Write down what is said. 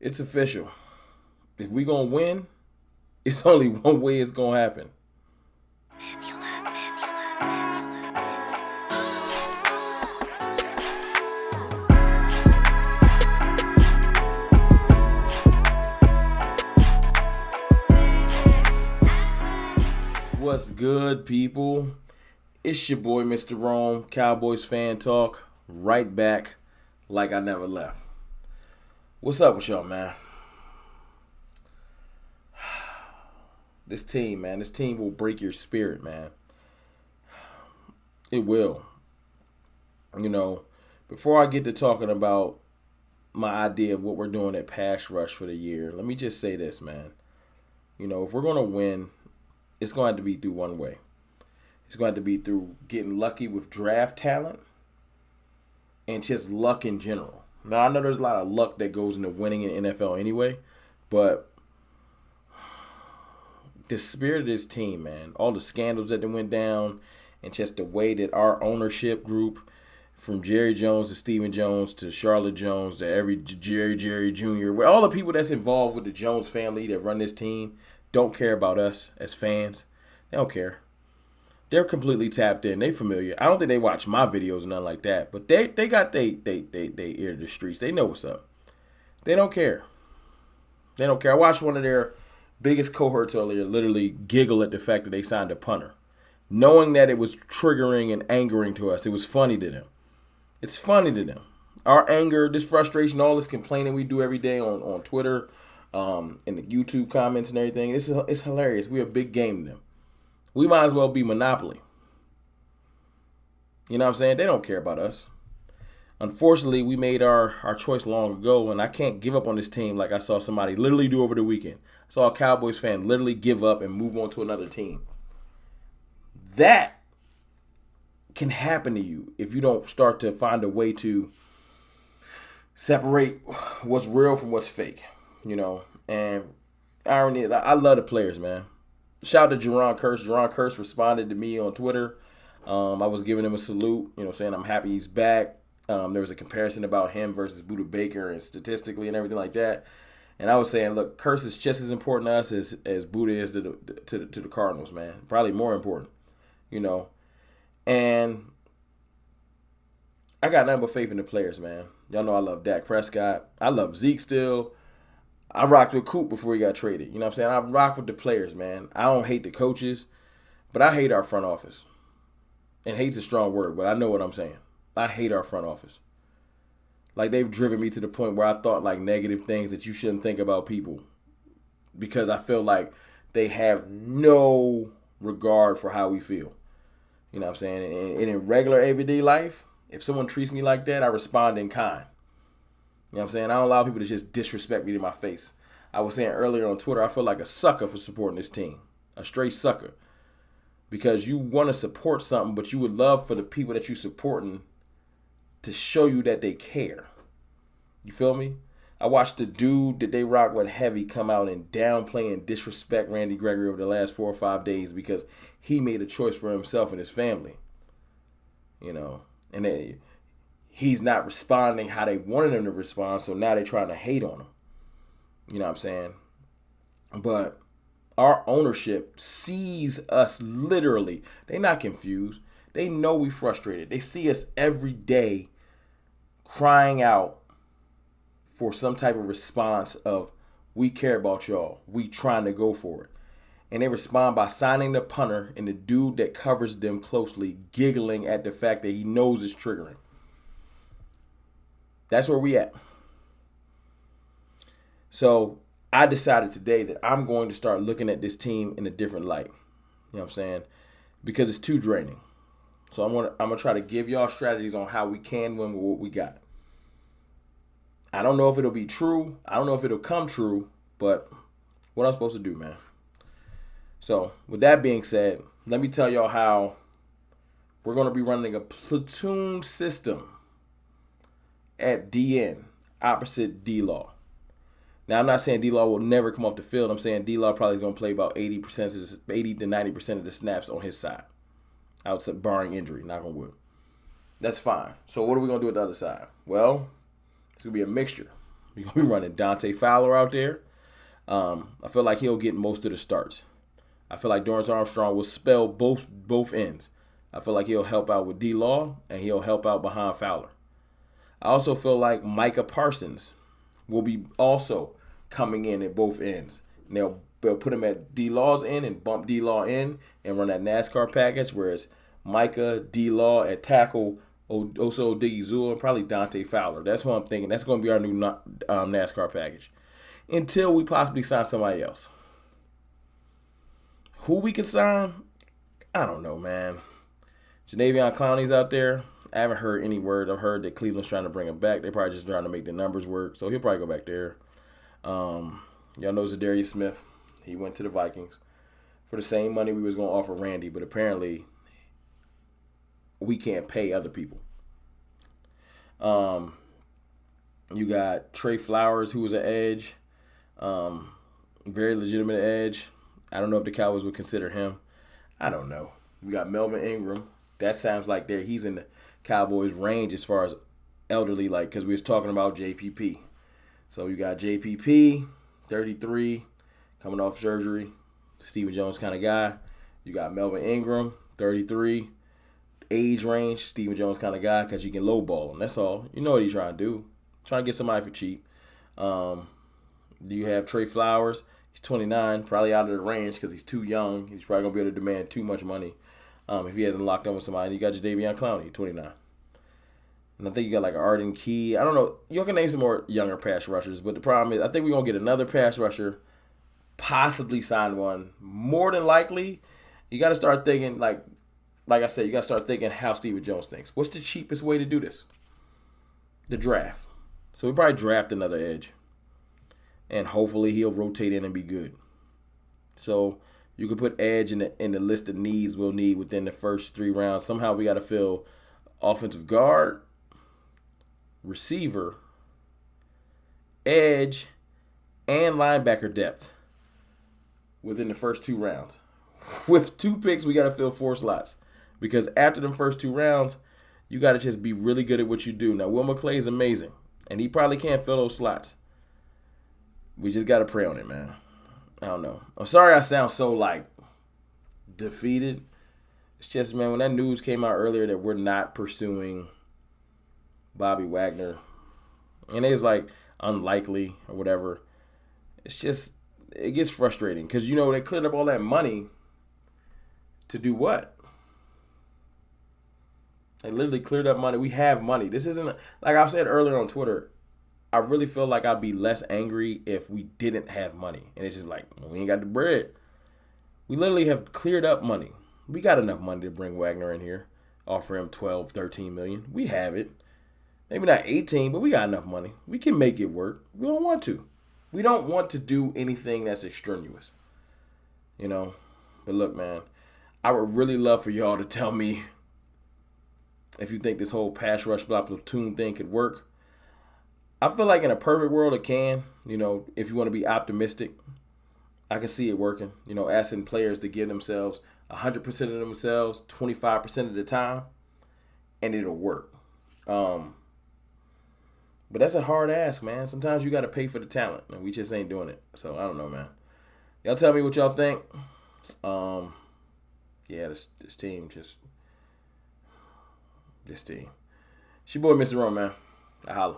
It's official. If we gonna win, it's only one way it's gonna happen. What's good, people? It's your boy, Mr. Rome, Cowboys fan talk, right back like I never left. What's up with y'all, man? This team, man, this team will break your spirit, man. It will. You know, before I get to talking about my idea of what we're doing at Pass Rush for the year, let me just say this, man. If we're going to win, it's going to have to be through one way. It's going to have to be through getting lucky with draft talent and just luck in general. Now, I know there's a lot of luck that goes into winning in the NFL anyway, but the spirit of this team, man, all the scandals that went down and just the way that our ownership group, from Jerry Jones to Stephen Jones to Charlotte Jones to every Jerry Jr., where all the people that's involved with the Jones family that run this team don't care about us as fans. They don't care. They're completely tapped in. They familiar. I don't think they watch my videos or nothing like that, but they got they ear to the streets. They know what's up. They don't care. They don't care. I watched one of their biggest cohorts earlier literally giggle at the fact that they signed a punter, knowing that it was triggering and angering to us. It was funny to them. It's funny to them. Our anger, this frustration, all this complaining we do every day on Twitter, in the YouTube comments and everything, it's hilarious. We're a big game to them. We might as well be Monopoly. You know what I'm saying? They don't care about us. Unfortunately, we made our choice long ago, and I can't give up on this team like I saw somebody literally do over the weekend. I saw a Cowboys fan literally give up and move on to another team. That can happen to you if you don't start to find a way to separate what's real from what's fake. And irony, I love the players, man. Shout out to Jerron Curse. Jerron Curse responded to me on Twitter. I was giving him a salute, saying I'm happy he's back. There was a comparison about him versus Buda Baker and statistically and everything like that. And I was saying, look, Curse is just as important to us as Buda is to the Cardinals, man. Probably more important, And I got nothing but faith in the players, man. Y'all know I love Dak Prescott. I love Zeke still. I rocked with Coop before he got traded. You know what I'm saying? I rock with the players, man. I don't hate the coaches, but I hate our front office. And hate's a strong word, but I know what I'm saying. I hate our front office. Like, they've driven me to the point where I thought like negative things that you shouldn't think about people, because I feel like they have no regard for how we feel. You know what I'm saying? And in regular everyday life, if someone treats me like that, I respond in kind. You know what I'm saying? I don't allow people to just disrespect me to my face. I was saying earlier on Twitter, I feel like a sucker for supporting this team. A straight sucker. Because you want to support something, but you would love for the people that you're supporting to show you that they care. You feel me? I watched the dude that they rock with heavy come out and downplay and disrespect Randy Gregory over the last 4 or 5 days because he made a choice for himself and his family. And he's not responding how they wanted him to respond, so now they're trying to hate on him. You know what I'm saying? But our ownership sees us literally. They're not confused. They know we frustrated. They see us every day crying out for some type of response of, we care about y'all. We trying to go for it. And they respond by signing the punter and the dude that covers them closely, giggling at the fact that he knows it's triggering. That's where we at. So I decided today that I'm going to start looking at this team in a different light. You know what I'm saying? Because it's too draining. So I'm gonna try to give y'all strategies on how we can win with what we got. I don't know if it'll be true. I don't know if it'll come true, but what I'm supposed to do, man. So with that being said, let me tell y'all how we're going to be running a platoon system at DN, opposite D-Law. Now, I'm not saying D-Law will never come off the field. I'm saying D-Law probably is going to play about 80 to 90% of the snaps on his side, outside barring injury, knock on wood. That's fine. So what are we going to do with the other side? Well, it's going to be a mixture. We're going to be running Dante Fowler out there. I feel like he'll get most of the starts. I feel like Dorrance Armstrong will spell both ends. I feel like he'll help out with D-Law, and he'll help out behind Fowler. I also feel like Micah Parsons will be also coming in at both ends. And they'll put him at D-Law's end and bump D-Law in and run that NASCAR package, whereas Micah, D-Law at tackle, Oso Odigizua, and probably Dante Fowler. That's what I'm thinking. That's going to be our new NASCAR package. Until we possibly sign somebody else. Who we can sign? I don't know, man. Jadeveon Clowney's out there. I haven't heard any word. I've heard that Cleveland's trying to bring him back. They're probably just trying to make the numbers work. So he'll probably go back there. Y'all know Zadarius Smith. He went to the Vikings for the same money we was going to offer Randy, but apparently we can't pay other people. You got Trey Flowers, who was an edge. Very legitimate edge. I don't know if the Cowboys would consider him. I don't know. We got Melvin Ingram. That sounds like he's in the Cowboys range as far as elderly, like, because we was talking about JPP. So you got JPP, 33, coming off surgery, Stephen Jones kind of guy. You got Melvin Ingram, 33, age range, Stephen Jones kind of guy, because you can lowball him. That's all. You know what he's trying to do. Trying to get somebody for cheap. Do you have Trey Flowers? He's 29, probably out of the range because he's too young. He's probably going to be able to demand too much money if he hasn't locked up with somebody. You got Jadeveon Clowney, 29. And I think you got like an Arden Key. I don't know. You can name some more younger pass rushers, but the problem is I think we're going to get another pass rusher, possibly sign one. More than likely, you got to start thinking, like I said, you got to start thinking how Stephen Jones thinks. What's the cheapest way to do this? The draft. So we probably draft another edge. And hopefully he'll rotate in and be good. So you could put edge in the list of needs we'll need within the first 3 rounds. Somehow we got to fill offensive guard, receiver, edge, and linebacker depth within the first 2 rounds. With 2 picks, we got to fill 4 slots. Because after the first 2 rounds, you got to just be really good at what you do. Now, Will McClay is amazing, and he probably can't fill those slots. We just got to pray on it, man. I don't know. I'm sorry I sound so, defeated. It's just, man, when that news came out earlier that we're not pursuing Bobby Wagner, and it's, unlikely or whatever, it's just, it gets frustrating. Because, they cleared up all that money to do what? They literally cleared up money. We have money. This isn't, like I said earlier on Twitter, I really feel like I'd be less angry if we didn't have money. And it's just like, we ain't got the bread. We literally have cleared up money. We got enough money to bring Wagner in here, offer him 12, 13 million. We have it. Maybe not 18, but we got enough money. We can make it work. We don't want to. We don't want to do anything that's extraneous. But look, man, I would really love for y'all to tell me if you think this whole pass rush block platoon thing could work. I feel like in a perfect world it can. If you want to be optimistic, I can see it working. Asking players to give themselves 100% of themselves, 25% of the time, and it'll work. But that's a hard ask, man. Sometimes you got to pay for the talent, and we just ain't doing it. So I don't know, man. Y'all tell me what y'all think. This team. It's your boy, Mr. Rome, man. I holla.